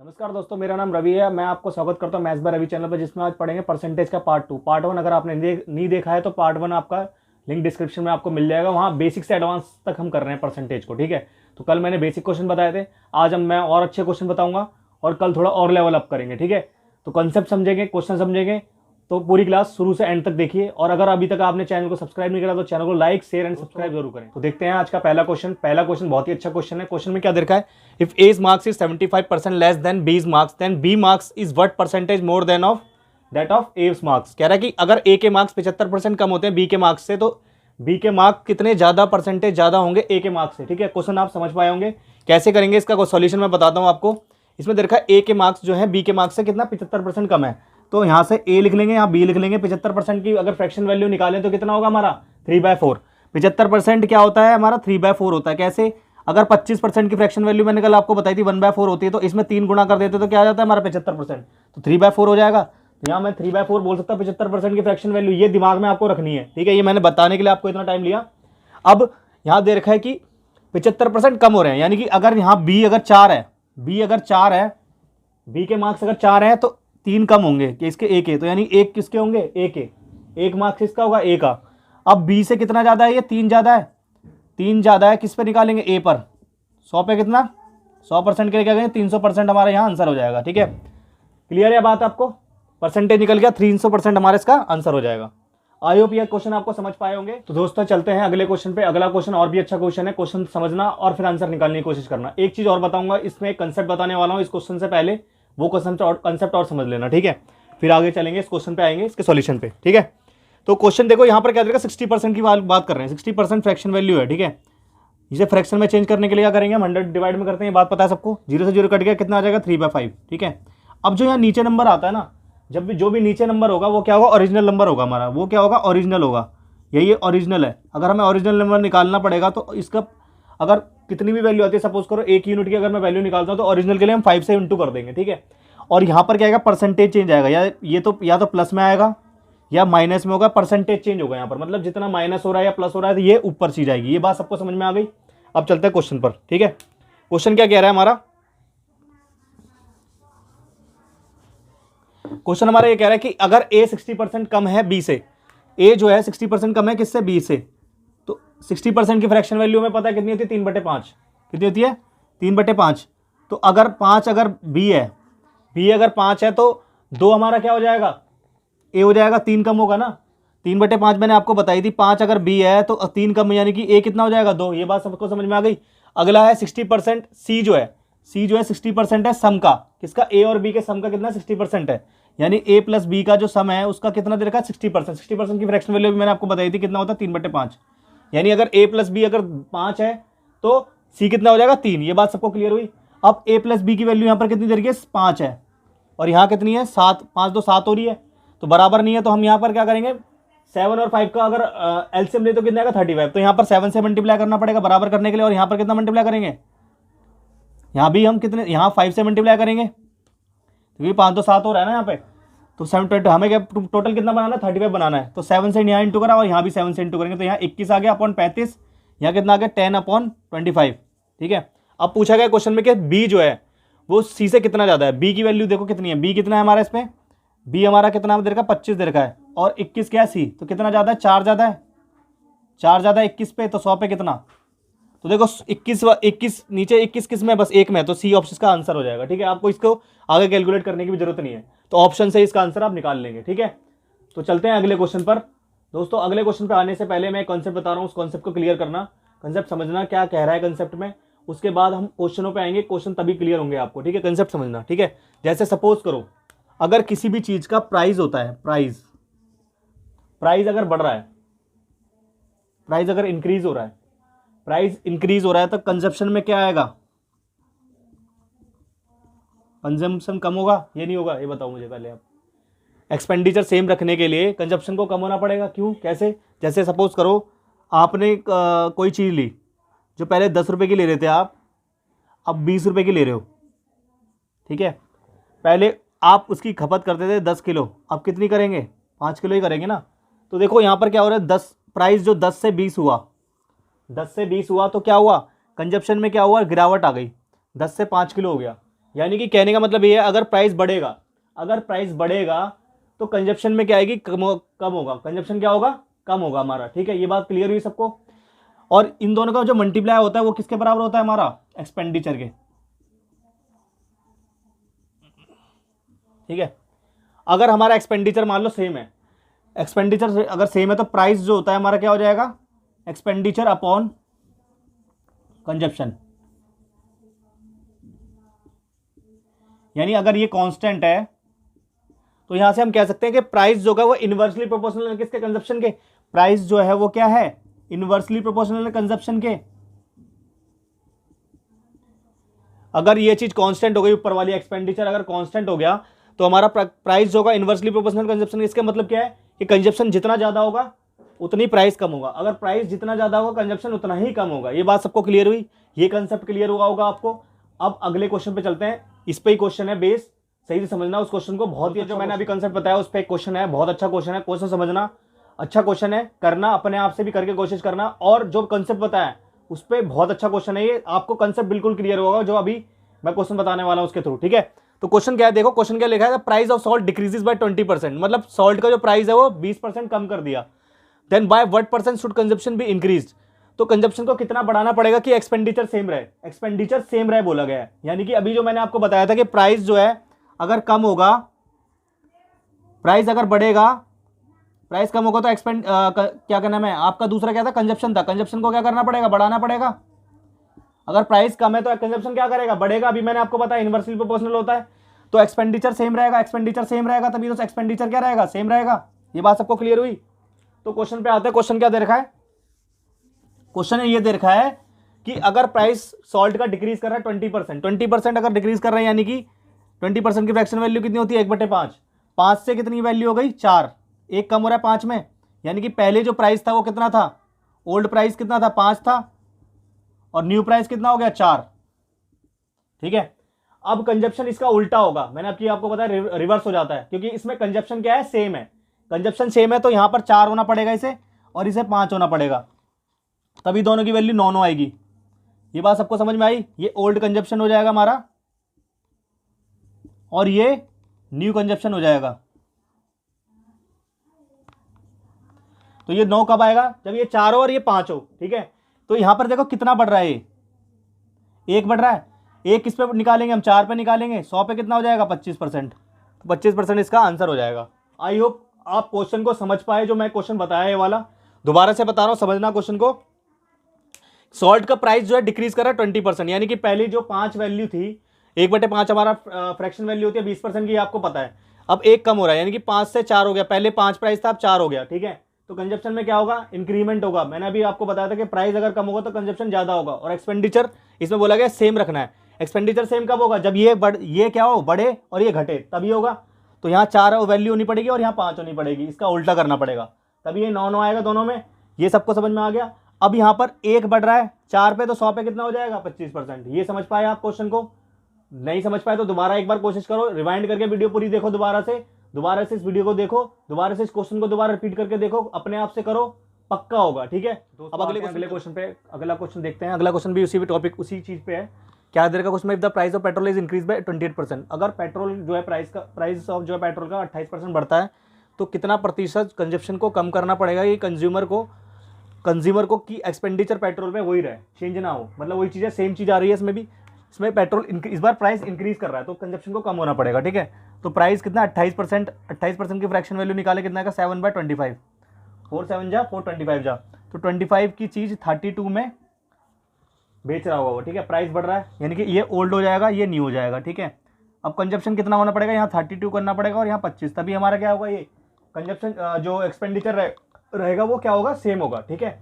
नमस्कार दोस्तों, मेरा नाम रवि है। मैं आपको स्वागत करता हूं मैथ्स बाय रवि चैनल पर, जिसमें आज पढ़ेंगे परसेंटेज का पार्ट 2। पार्ट 1 अगर आपने नहीं देखा है तो पार्ट 1 आपका लिंक डिस्क्रिप्शन में आपको मिल जाएगा। वहां बेसिक से एडवांस तक हम कर रहे हैं परसेंटेज को, ठीक है। तो कल मैंने बेसिक क्वेश्चन बताए थे, आज हम मैं और अच्छे क्वेश्चन बताऊंगा और कल थोड़ा और लेवल अप करेंगे, ठीक है। तो कंसेप्ट समझेंगे, क्वेश्चन समझेंगे, तो पूरी क्लास शुरू से एंड तक देखिए। और अगर अभी तक आपने चैनल को सब्सक्राइब नहीं करा तो चैनल को लाइक, शेयर एंड सब्सक्राइब जरूर करें। तो देखते हैं आज का पहला क्वेश्चन। पहला क्वेश्चन बहुत ही अच्छा क्वेश्चन है। क्वेश्चन में क्या देखा है, if A's marks is 75% less than B's marks, then B marks is what percentage more than of that of A's marks. कह रहा है कि अगर ए के मार्क्स 75% कम होते हैं बी के मार्क्स से, तो बी के मार्क्स कितने ज्यादा परसेंटेज ज्यादा होंगे ए के मार्क्स से, ठीक है। क्वेश्चन आप समझ पाए होंगे। कैसे करेंगे इसका सॉल्यूशन मैं बताता हूं आपको। इसमें देखा ए के मार्क्स जो है बी के मार्क्स से कितना 75% कम है, तो यहाँ से ए लिख लेंगे, यहाँ बी लिख लेंगे। 75% की अगर फ्रैक्शन वैल्यू निकालें तो कितना होगा हमारा 3/4। 75% क्या होता है हमारा 3/4 होता है। कैसे, अगर 25% की फ्रैक्शन वैल्यू मैंने कल आपको बताई थी 1/4 होती है, तो इसमें 3 गुना कर देते तो क्या आ जाता है हमारा 75%, तो 3/4 हो जाएगा। तो यहाँ मैं 3/4 बोल सकता हूँ 75% की फ्रैक्शन वैल्यू। ये दिमाग में आपको रखनी है, ठीक है। ये मैंने बताने के लिए आपको इतना टाइम लिया। अब यहाँ दे रखा है कि 75% कम हो रहे हैं, यानी कि अगर यहाँ बी अगर 4 है, बी के मार्क्स अगर 4 है तो 3 कम होंगे कि इसके ए के, तो यानी एक किसके होंगे ए के, एक मार्क्स इसका होगा ए का। अब बी से कितना ज्यादा है, ये 3 ज्यादा है, 3 ज्यादा है। किस पे निकालेंगे, ए पर। 100 पे कितना 100% के लिए क्या करेंगे 300% हमारा यहाँ आंसर हो जाएगा, ठीक है। क्लियर है बात आपको, परसेंटेज निकल गया 300% हमारे इसका आंसर हो जाएगा। आई होप ये क्वेश्चन आपको समझ पाए होंगे। तो दोस्तों चलते हैं अगले क्वेश्चन पे। अगला क्वेश्चन और भी अच्छा क्वेश्चन है। क्वेश्चन समझना और फिर आंसर निकालने की कोशिश करना। एक चीज और बताऊंगा, इसमें एक कंसेप्ट बताने वाला हूं इस क्वेश्चन से पहले, वो कंसेप्ट और समझ लेना, ठीक है। फिर आगे चलेंगे, इस क्वेश्चन पे आएंगे, इसके सॉल्यूशन पे, ठीक है। तो क्वेश्चन देखो यहाँ पर क्या देगा, 60% की बात कर रहे हैं। 60% फ्रैक्शन वैल्यू है, ठीक है। इसे फ्रैक्शन में चेंज करने के लिए क्या करेंगे हम 100 डिवाइड में करते हैं, बात पता है सबको। 0 से 0 कट गया, कितना आ जाएगा 3/5, ठीक है। अब जो यहाँ नीचे नंबर आता है ना, जब भी जो भी नीचे नंबर होगा वो क्या होगा, ओरिजिनल नंबर होगा हमारा। वो क्या होगा, ओरिजिनल होगा। यही ओरिजिनल है। अगर हमें ओरिजिनल नंबर निकालना पड़ेगा तो इसका अगर कितनी भी वैल्यू आती है, सपोज करो 1 यूनिट की अगर मैं वैल्यू निकालता हूँ तो ओरिजिनल के लिए हम 5 से इंटू कर देंगे, ठीक है। और यहाँ पर क्या आएगा, परसेंटेज चेंज आएगा। या तो प्लस में आएगा या माइनस में होगा, परसेंटेज चेंज होगा यहाँ पर। मतलब जितना माइनस हो रहा है या प्लस हो रहा है तो ये ऊपर सी जाएगी। ये बात सबको समझ में आ गई। अब चलते हैं क्वेश्चन पर, ठीक है। क्वेश्चन क्या कह रहा है हमारा, क्वेश्चन हमारा ये कह रहा है कि अगर ए 60% कम है बी से, ए जो है 60% कम है किससे, बी से, तो 60% की फ्रैक्शन वैल्यू में पता है कितनी होती है 3/5। कितनी होती है 3/5। तो अगर 5 अगर बी है, बी अगर 5 है तो 2 हमारा क्या हो जाएगा, ए हो जाएगा। 3 कम होगा ना, 3/5 मैंने आपको बताई थी। 5 अगर बी है तो 3 कम, यानी कि ए कितना हो जाएगा 2। ये बात सबको समझ में आ गई। अगला है 60%, सी जो है 60% है सम का। किसका, ए और बी के सम का कितना 60% है, यानी ए प्लस बी का जो सम है उसका कितना दे रखा है 60%। 60% की फ्रैक्शन वैल्यू भी मैंने आपको बताई थी, कितना होता है 3/5। यानी अगर ए प्लस बी अगर 5 है तो सी कितना हो जाएगा 3। ये बात सबको क्लियर हुई। अब ए प्लस बी की वैल्यू यहाँ पर कितनी दे रही है 5 है, और यहाँ कितनी है 7। 5 2 7 हो रही है, तो बराबर नहीं है। तो हम यहाँ पर क्या करेंगे, 7 और 5 का अगर एलसीएम ले तो कितना आएगा 35। तो यहाँ पर 7 से मल्टीप्लाई करना पड़ेगा बराबर करने के लिए। और यहाँ पर कितना मल्टीप्लाई करेंगे, यहाँ भी हम कितने, यहाँ 5 से मल्टीप्लाई करेंगे क्योंकि 5 2 7 हो रहा है ना यहाँ पे। तो 7 हमें क्या टोटल कितना बनाना है 35 बनाना है। तो 7 से यहाँ इंटू करा और यहाँ भी 7 से इंटू करेंगे, तो यहाँ 21 आ गया अपॉन 35। यहाँ कितना आ गया 10/25, ठीक है। अब पूछा गया क्वेश्चन में कि बी जो है वो सी से कितना ज्यादा है। बी की वैल्यू देखो कितनी है, बी कितना है हमारा इसमें, बी हमारा कितना दे रखा है 25 दे रखा है, और 21 क्या है सी, तो कितना ज्यादा है 4 ज्यादा है, 4 ज्यादा है 21 पे, तो 100 पे कितना। तो देखो 21 नीचे 21 किस में, बस एक में, तो सी ऑप्शन का आंसर हो जाएगा, ठीक है। आपको इसको आगे कैलकुलेट करने की भी जरूरत नहीं है, तो ऑप्शन से इसका आंसर आप निकाल लेंगे, ठीक है। तो चलते हैं अगले क्वेश्चन पर। दोस्तों अगले क्वेश्चन पर आने से पहले मैं कॉन्सेप्ट बता रहा हूँ, उस कॉन्सेप्ट को क्लियर करना, कंसेप्ट समझना क्या कह रहा है कंसेप्ट में। उसके बाद हम क्वेश्चनों पे आएंगे, क्वेश्चन तभी क्लियर होंगे आपको, ठीक है। कंसेप्ट समझना, ठीक है। जैसे सपोज करो अगर किसी भी चीज का प्राइस होता है, प्राइस अगर बढ़ रहा है, प्राइस अगर इंक्रीज हो रहा है, प्राइस इंक्रीज हो रहा है तो कंजप्शन में क्या आएगा, कंजम्पशन कम होगा, ये नहीं होगा, ये बताओ मुझे पहले आप। एक्सपेंडिचर सेम रखने के लिए कंजप्शन को कम होना पड़ेगा। क्यों, कैसे, जैसे सपोज करो आपने कोई चीज़ ली जो पहले 10 रुपये की ले रहे थे आप, अब 20 रुपये की ले रहे हो, ठीक है। पहले आप उसकी खपत करते थे 10 किलो, अब कितनी करेंगे 5 किलो ही करेंगे ना। तो देखो यहाँ पर क्या हो रहा है, 10 प्राइस जो 10 से 20 हुआ, 10 से 20 हुआ तो क्या हुआ, कंजप्शन में क्या हुआ, गिरावट आ गई, 10 से 5 किलो हो गया। यानी कि कहने का मतलब ये है, अगर प्राइस बढ़ेगा, अगर प्राइस बढ़ेगा तो कंजप्शन में क्या आएगी, कम होगा। कंजप्शन क्या होगा, कम होगा हमारा। ठीक है, ये बात क्लियर हुई सबको। और इन दोनों का जो मल्टीप्लाई होता है वो किसके बराबर होता है, हमारा एक्सपेंडिचर के। ठीक है, अगर हमारा एक्सपेंडिचर मान लो सेम है, एक्सपेंडिचर अगर सेम है तो प्राइस जो होता है हमारा क्या हो जाएगा, एक्सपेंडिचर अपॉन कंजप्शन। यानी अगर ये कांस्टेंट है तो यहां से हम कह सकते हैं कि प्राइस जो है वो इनवर्सली प्रोपोर्शनल है किसके, कंजप्शन के। प्राइस जो है वो क्या है, इनवर्सली प्रोपोर्शनल है कंजप्शन के। अगर ये चीज कांस्टेंट हो गई, ऊपर वाली एक्सपेंडिचर अगर कांस्टेंट हो गया तो हमारा प्राइस जो होगा इनवर्सली प्रोपोर्शनल कंजप्शन। इसका मतलब क्या है कि कंजप्शन जितना ज्यादा होगा उतनी प्राइस कम होगा, अगर प्राइस जितना ज्यादा होगा कंजप्शन उतना ही कम होगा। ये बात सबको क्लियर हुई, ये कंसेप्ट क्लियर हुआ होगा आपको। अब अगले क्वेश्चन पे चलते हैं, इस पे ही क्वेश्चन है बेस, सही से समझना उस क्वेश्चन को। बहुत ही जो मैंने अभी कंसेप्ट बताया उस पर एक क्वेश्चन है, बहुत अच्छा क्वेश्चन है, क्वेश्चन समझना, अच्छा क्वेश्चन है, करना अपने आप से भी करके कोशिश करना। और जो कंसेप्ट बताया उस पर बहुत अच्छा क्वेश्चन है ये, आपको कंसेप्ट बिल्कुल क्लियर होगा जो अभी मैं क्वेश्चन बताने वाला हूं उसके थ्रू। ठीक है, तो क्वेश्चन क्या है, देखो क्वेश्चन क्या लिखा है, price of salt decreases by 20%, मतलब सॉल्ट का जो प्राइस है वो 20% कम कर दिया। Then by what percent should consumption be increase, तो कंजप्शन को कितना बढ़ाना पड़ेगा कि एक्सपेंडिचर सेम रहे, एक्सपेंडिचर सेम रहे बोला गया है। यानी कि अभी जो मैंने आपको बताया था कि प्राइस जो है अगर कम होगा, प्राइस अगर बढ़ेगा, प्राइस कम होगा तो क्या करना है आपका, दूसरा क्या था, कंजप्शन था, कंजप्शन को क्या करना पड़ेगा, बढ़ाना पड़ेगा। अगर प्राइस कम है तो कंजप्शन क्या करेगा, बढ़ेगा। अभी मैंने आपको बताया इनवर्सली प्रोपोर्शनल होता है, तो एक्सपेंडिचर सेम रहेगा, एक्सपेंडिचर सेम रहेगा तभी तो एक्सपेंडिचर क्या रहेगा, सेम रहेगा। ये बात सबको क्लियर हुई। तो क्वेश्चन पे आते हैं, क्वेश्चन क्या दे रखा है, क्वेश्चन ये दे रखा है कि अगर प्राइस सॉल्ट का डिक्रीज कर रहा है 20%, 20% अगर डिक्रीज कर रहा है यानी कि 20% की फ्रैक्शन वैल्यू कितनी होती है, 1/5। 5 से कितनी वैल्यू हो गई, 4, एक कम हो रहा है 5 में, यानी कि पहले जो प्राइस था वो कितना था, ओल्ड प्राइस कितना था, 5 था, और न्यू प्राइस कितना हो गया, 4। ठीक है, अब कंजप्शन इसका उल्टा होगा, मैंने आपको बताया रिवर्स हो जाता है, क्योंकि इसमें कंजप्शन क्या है, सेम है, कंजप्शन सेम है तो यहां पर 4 होना पड़ेगा इसे, और इसे 5 होना पड़ेगा, तभी दोनों की वैल्यू 9 आएगी। ये बात सबको समझ में आई, ये ओल्ड कंजप्शन हो जाएगा हमारा और ये न्यू कंजप्शन हो जाएगा। तो ये 9 कब आएगा, जब ये 4 हो और ये 5 हो। ठीक है, तो यहां पर देखो कितना बढ़ रहा है, ये 1 बढ़ रहा है, 1 किस पे निकालेंगे हम, 4 पे निकालेंगे, 100 पे कितना हो जाएगा, 25%, 25% इसका आंसर हो जाएगा। आई होप आप क्वेश्चन को समझ पाए, जो मैं क्वेश्चन बताया ये वाला दोबारा से बता रहा हूं, समझना क्वेश्चन को। सॉल्ट का प्राइस जो है डिक्रीज कर रहा है 20%, यानी कि पहली जो 5 वैल्यू थी, 1/5 हमारा फ्रैक्शन वैल्यू होती है 20% की, आपको पता है। अब 1 कम हो रहा है, यानी कि 5 से 4 हो गया, पहले 5 प्राइस था अब 4 हो गया। ठीक है, तो कंजप्शन में क्या होगा, इंक्रीमेंट होगा। मैंने अभी आपको बताया था कि प्राइस अगर कम होगा तो कंजप्शन ज्यादा होगा, और एक्सपेंडिचर इसमें बोला गया सेम रखना है। एक्सपेंडिचर सेम कब होगा, जब ये क्या हो, बढ़े और ये घटे, तभी होगा। तो यहाँ 4 वैल्यू होनी पड़ेगी और यहाँ 5 होनी पड़ेगी, इसका उल्टा करना पड़ेगा, तभी ये 9 आएगा दोनों में। ये सबको समझ में आ गया। अब यहाँ पर 1 बढ़ रहा है 4 पे, तो 100 पे कितना हो जाएगा, 25%। ये समझ पाए आप क्वेश्चन को, नहीं समझ पाए तो दोबारा एक बार कोशिश करो, रिवाइंड करके वीडियो पूरी देखो, दोबारा से इस वीडियो को देखो, दोबारा से इस क्वेश्चन को दोबारा रिपीट करके देखो, अपने आप से करो, पक्का होगा। ठीक है, अब अगले क्वेश्चन पे अगला क्वेश्चन देखते हैं। अगला क्वेश्चन भी उसी टॉपिक उसी चीज पे है। क्या देर का question, if the price of petrol is increase by 28%, अगर पेट्रोल जो है प्राइस ऑफ जो है पेट्रोल का 28% बढ़ता है तो कितना प्रतिशत कंजप्शन को कम करना पड़ेगा, ये कंज्यूमर को कि एक्सपेंडिचर पेट्रोल में वही रहे, चेंज ना हो, मतलब वही चीज़ है, सेम चीज़ आ रही है इसमें भी। इसमें पेट्रोल इस बार प्राइस इंक्रीज कर रहा है तो कंजप्शन को कम होना पड़ेगा। ठीक है, तो प्राइस कितना 28% की फ्रैक्शन वैल्यू निकाले, कितना का 7/25, 4 7 जा 425 जा, तो 25 की चीज़ 32 में बेच रहा होगा वो। ठीक है, प्राइस बढ़ रहा है यानी कि ये ओल्ड हो जाएगा, ये न्यू हो जाएगा। ठीक है, अब कंजप्शन कितना होना पड़ेगा, यहाँ 32 करना पड़ेगा और यहाँ 25, तभी हमारा क्या होगा, ये कंजप्शन जो एक्सपेंडिचर रहेगा वो क्या होगा, सेम होगा। ठीक है,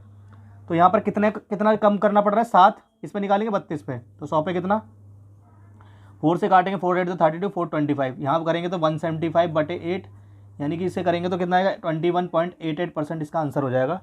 तो यहाँ पर कितना कम करना पड़ रहा है, 7, इस पे निकालेंगे 32 पे, तो 100 पे कितना, 4 से काटेंगे 4 8 तो 32, 425, यहाँ करेंगे तो 175/8, यानी कि इसे करेंगे तो कितना आएगा, 21.88% इसका आंसर हो जाएगा।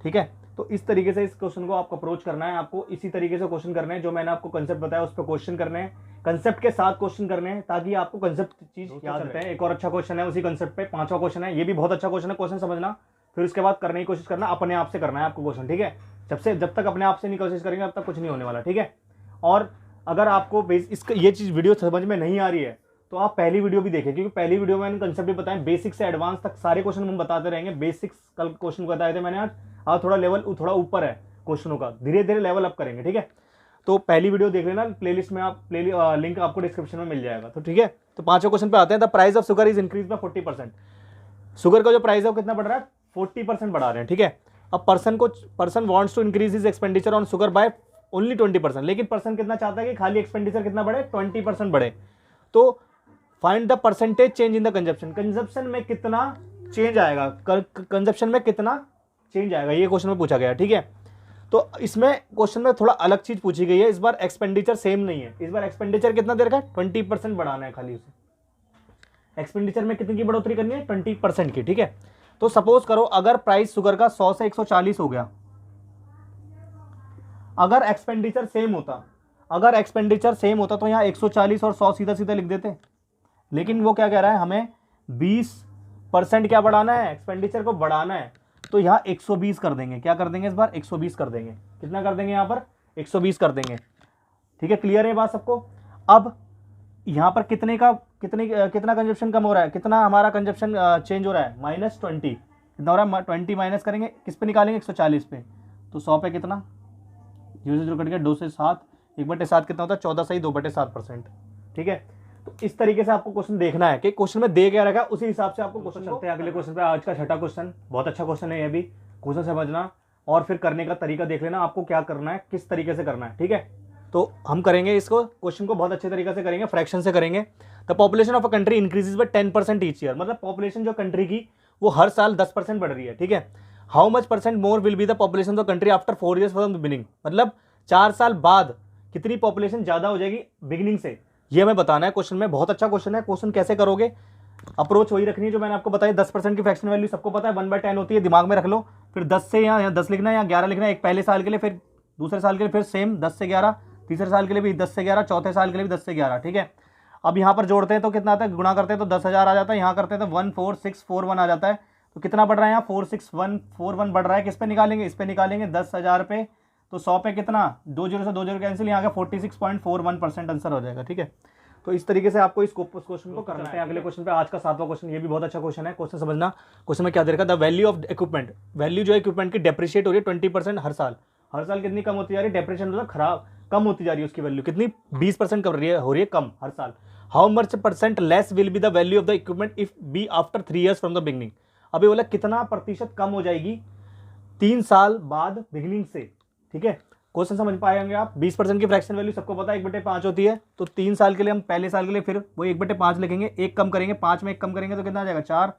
ठीक है, तो इस तरीके से इस क्वेश्चन को आपको अप्रोच करना है, आपको इसी तरीके से क्वेश्चन करने हैं, जो मैंने आपको कंसेप्ट बताया उस पर क्वेश्चन करने हैं, कंसेप्ट के साथ क्वेश्चन करने हैं, ताकि आपको कंसेप्ट चीज याद रहे। एक और अच्छा क्वेश्चन है उसी कंसेप्ट पे, 5वां क्वेश्चन है, ये भी बहुत अच्छा क्वेश्चन है, क्वेश्चन समझना, फिर उसके बाद करने की कोशिश करना, अपने आप से करना है आपको क्वेश्चन। ठीक है, जब तक अपने आप से नहीं कोशिश करेंगे तब तक कुछ नहीं होने वाला। ठीक है, और अगर आपको इसका ये चीज़ वीडियो समझ में नहीं आ रही है तो आप पहली वीडियो भी देखें, क्योंकि पहली वीडियो में मैंने कंसेप्ट भी बताया, बेसिक से एडवांस तक सारे क्वेश्चन हम बताते रहेंगे। बेसिक्स कल क्वेश्चन बताए थे मैंने, आज थोड़ा लेवल थोड़ा ऊपर है क्वेश्चनों का, धीरे धीरे लेवल अप करेंगे, ठीक है। तो पहली वीडियो देख लेना, प्लेलिस्ट में आप लिंक आपको डिस्क्रिप्शन में मिल जाएगा, तो ठीक है। तो पांचवें क्वेश्चन पे आते हैं। The price of sugar is increase by 40%। Sugar का जो प्राइस है वो कितना बढ़ रहा है, 40% बढ़ा रहे हैं, ठीक है। अब person wants to increase his expenditure on sugar by only 20%, लेकिन पर्सन कितना चाहता है कि खाली एक्सपेंडिचर कितना बढ़े, 20% बढ़े। तो find the percentage change in the consumption, consumption में कितना चेंज आएगा, कंजप्शन में कितना चेंज आएगा, ये क्वेश्चन में पूछा गया, ठीक है। तो इसमें क्वेश्चन में थोड़ा अलग चीज पूछी गई है, इस बार एक्सपेंडिचर सेम नहीं है, इस बार एक्सपेंडिचर कितना दे रखा है, 20% बढ़ाना है खाली उसे। एक्सपेंडिचर में कितनी की बढ़ोतरी करनी है, 20% की, ठीक है। तो सपोज करो अगर प्राइस शुगर का 100 से 140 हो गया, अगर एक्सपेंडिचर सेम होता तो यहाँ 140 और 100 सीधा सीधा लिख देते, लेकिन वो क्या कह रहा है, हमें 20% क्या बढ़ाना है, एक्सपेंडिचर को बढ़ाना है, तो यहाँ 120 कर देंगे। क्या कर देंगे इस बार, 120 कर देंगे। कितना कर देंगे यहाँ पर, 120 कर देंगे, ठीक है। क्लियर है बात सबको। अब यहाँ पर कितना कंजप्शन कम हो रहा है, कितना हमारा कंजप्शन चेंज हो रहा है, -20। कितना हो रहा है, 20 माइनस करेंगे, किस पे निकालेंगे, 140 पे। तो 100 पे कितना, 0 कट गया, 2 से 7, 1/7 कितना होता है, 14 सही 2/7%, ठीक है। तो इस तरीके से आपको क्वेश्चन देखना है कि क्वेश्चन में दे क्या रखा है, उसी हिसाब से आपको क्वेश्चन चलते हैं अगले क्वेश्चन पे। आज का छठा क्वेश्चन बहुत अच्छा क्वेश्चन है, ये भी क्वेश्चन समझना और फिर करने का तरीका देख लेना, आपको क्या करना है, किस तरीके से करना है, ठीक है। तो हम करेंगे इसको क्वेश्चन को बहुत अच्छे तरीके से करेंगे, फ्रैक्शन से करेंगे। The population of a country increases by 10% each year, मतलब पॉपुलेशन जो कंट्री की वो हर साल 10% बढ़ रही है, ठीक है। How much percent more will be the population of the country after 4 years from the beginning, मतलब 4 साल बाद कितनी पॉपुलेशन ज्यादा हो जाएगी बिगिनिंग से, ये हमें बताना है क्वेश्चन में। बहुत अच्छा क्वेश्चन है। क्वेश्चन कैसे करोगे, अप्रोच वही रखनी है जो मैंने आपको बताया। 10% की फ्रैक्शन वैल्यू सबको पता है, 1/10 होती है, दिमाग में रख लो। फिर 10 से यहाँ 10 लिखना है या 11 लिखना है, एक पहले साल के लिए, फिर दूसरे साल के लिए फिर सेम 10 से 11, तीसरे साल के लिए भी 10 से 11, चौथे साल के लिए भी 10 से 11, ठीक है। अब यहाँ पर जोड़ते हैं तो कितना आता है, गुणा करते हैं तो 10,000 आ जाता है, यहाँ करते हैं तो 14641 आ जाता है। तो कितना बढ़ रहा है यहाँ, 46141 बढ़ रहा है। किस पे निकालेंगे, इस पे निकालेंगे 10,000 पे, तो 100 पे कितना, 2 0 से 2 0 कैंसिल, यहाँ का 46.41% आंसर हो जाएगा, ठीक है। तो इस तरीके से आपको इस क्वेश्चन को करना है। अगले क्वेश्चन पे आज का 7वां क्वेश्चन, ये भी बहुत अच्छा क्वेश्चन है। क्वेश्चन समझना, क्वेश्चन में क्या दे रखा है, the value of equipment, value जो है इक्विपमेंट की डेप्रिशिएट हो रही है 20% हर साल। हर साल कितनी कम होती जा रही है, डेप्रिशिएशन मतलब खराब कम होती जा रही है, उसकी वैल्यू कितनी 20% हो रही है कम हर साल। How much percent less will be the value of the equipment if be after 3 years from the beginning. अभी बोला कितना प्रतिशत कम हो जाएगी 3 साल बाद बिगनिंग से, ठीक है। क्वेश्चन समझ पाएंगे आप। 20% की फ्रैक्शन वैल्यू सबको पता है 1/5 होती है, तो 3 साल के लिए हम पहले साल के लिए फिर वो 1/5 लिखेंगे, एक कम करेंगे, 5 में एक कम करेंगे तो कितना आ जाएगा 4,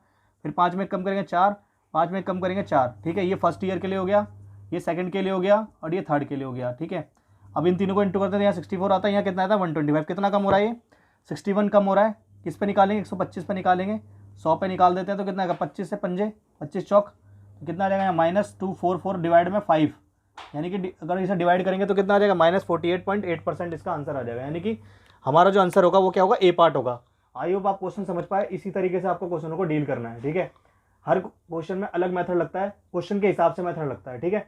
फिर 5 में एक कम करेंगे 4, 5 में एक कम करेंगे 4, ठीक है। ये फर्स्ट ईयर के लिए हो गया, ये सेकंड के लिए हो गया और ये थर्ड के लिए हो गया, ठीक है। अब इन तीनों को इंटू करते हैं, यहाँ 64 आता है, यहाँ कितना आता है 125। कितना कम हो रहा है, ये 61 कम हो रहा है। किस पे निकालेंगे, 125 पे निकालेंगे, 100 पे निकाल देते हैं तो कितना आएगा, 25 से 5, 25 चौक, तो कितना आ जाएगा यहाँ -244 डिवाइड में 5, यानी कि अगर इसे डिवाइड करेंगे तो कितना आ जाएगा -48.8% इसका आंसर आ जाएगा। यानी कि हमारा जो आंसर होगा वो क्या होगा, ए पार्ट होगा। आई होप आप क्वेश्चन समझ पाए। इसी तरीके से आपको क्वेश्चनों को डील करना है, ठीक है। हर क्वेश्चन में अलग मेथड लगता है, क्वेश्चन के हिसाब से मेथड लगता है, ठीक है।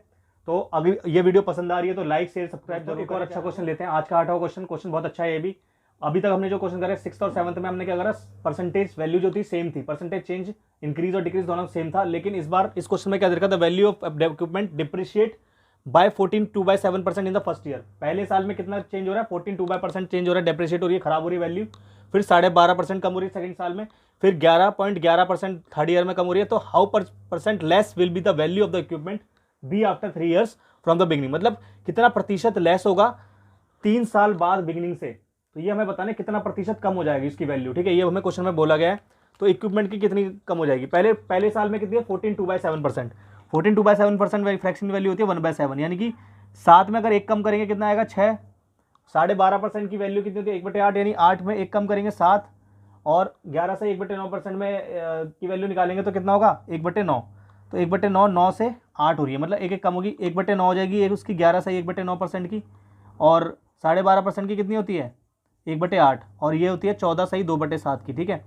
तो अगर ये वीडियो पसंद आ रही है तो लाइक शेयर सब्सक्राइब जरूर। एक और अच्छा क्वेश्चन लेते हैं, आज का 8वां क्वेश्चन बहुत अच्छा है ये भी। अभी तक हमने जो क्वेश्चन करे 6th और 7th में हमने क्या करा, परसेंटेज वैल्यू जो थी सेम थी, परसेंटेज चेंज इंक्रीज और डिक्रीज दोनों सेम था। लेकिन इस बार इस क्वेश्चन में क्या देखा था, value of equipment depreciate by 14.2/7% in the first year. पहले साल में कितना चेंज हो रहा है, 14.2% चेंज हो रहा है, डेप्रिशिएट हो रही है, खराब हो रही है वैल्यू। फिर 12.5% कम हो रही है सेकंड साल में, फिर 11.11% थर्ड ईयर में कम हो रही है। तो how % less will be the value of the equipment be after 3 years from the beginning, मतलब कितना प्रतिशत लेस होगा 3 साल बाद बिगिनिंग से। तो ये हमें बताने कितना प्रतिशत कम हो जाएगी इसकी वैल्यू, ठीक है। ये हमें क्वेश्चन में बोला गया है। तो इक्विपमेंट की कितनी कम हो जाएगी, पहले साल में कितनी है 14.2/7%। 14.2/7% फ्रैक्शन वैल्यू होती है 1/7, यानी कि 7 में अगर एक कम करेंगे कितना आएगा 6, 12.5% की वैल्यू कितनी होती है 1/8, यानी 8 में एक कम करेंगे 7, और 11 से 1/9% में की वैल्यू निकालेंगे तो कितना होगा 1/9। तो 1/9 9 से 8 हो रही है, मतलब एक एक कम होगी, 1/9 हो जाएगी एक उसकी, 11 से 1/9% की, और 12.5% की कितनी होती है 1/8, और ये होती है 14 सही 2/7 की, ठीक है।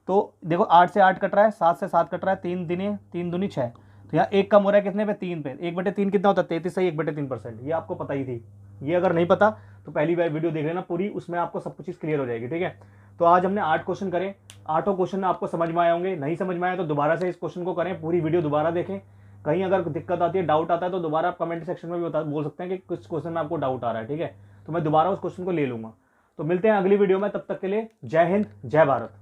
तो देखो 8 से 8 कट रहा है, 7 से 7 कट रहा है, 3 दूनी 6, तो यहाँ एक कम हो रहा है कितने पे 3 पे, 1/3 कितना होता है 33 सही 1/3%। ये आपको पता ही थी, ये अगर नहीं पता तो पहली बार वीडियो देख लेना पूरी, उसमें आपको सब कुछ चीज़ क्लियर हो जाएगी। ठीक है, तो आज हमने 8 क्वेश्चन करे, 8 क्वेश्चन आपको समझ में आए होंगे। नहीं समझ में आए तो दोबारा से इस क्वेश्चन को करें, पूरी वीडियो दोबारा देखें। कहीं अगर दिक्कत आती है, डाउट आता है, तो दोबारा आप कमेंट सेक्शन में भी बोल सकते हैं कि कुछ क्वेश्चन में आपको डाउट आ रहा है। ठीक है, तो मैं दोबारा उस क्वेश्चन को ले लूंगा। तो मिलते हैं अगली वीडियो में, तब तक के लिए जय हिंद, जय भारत।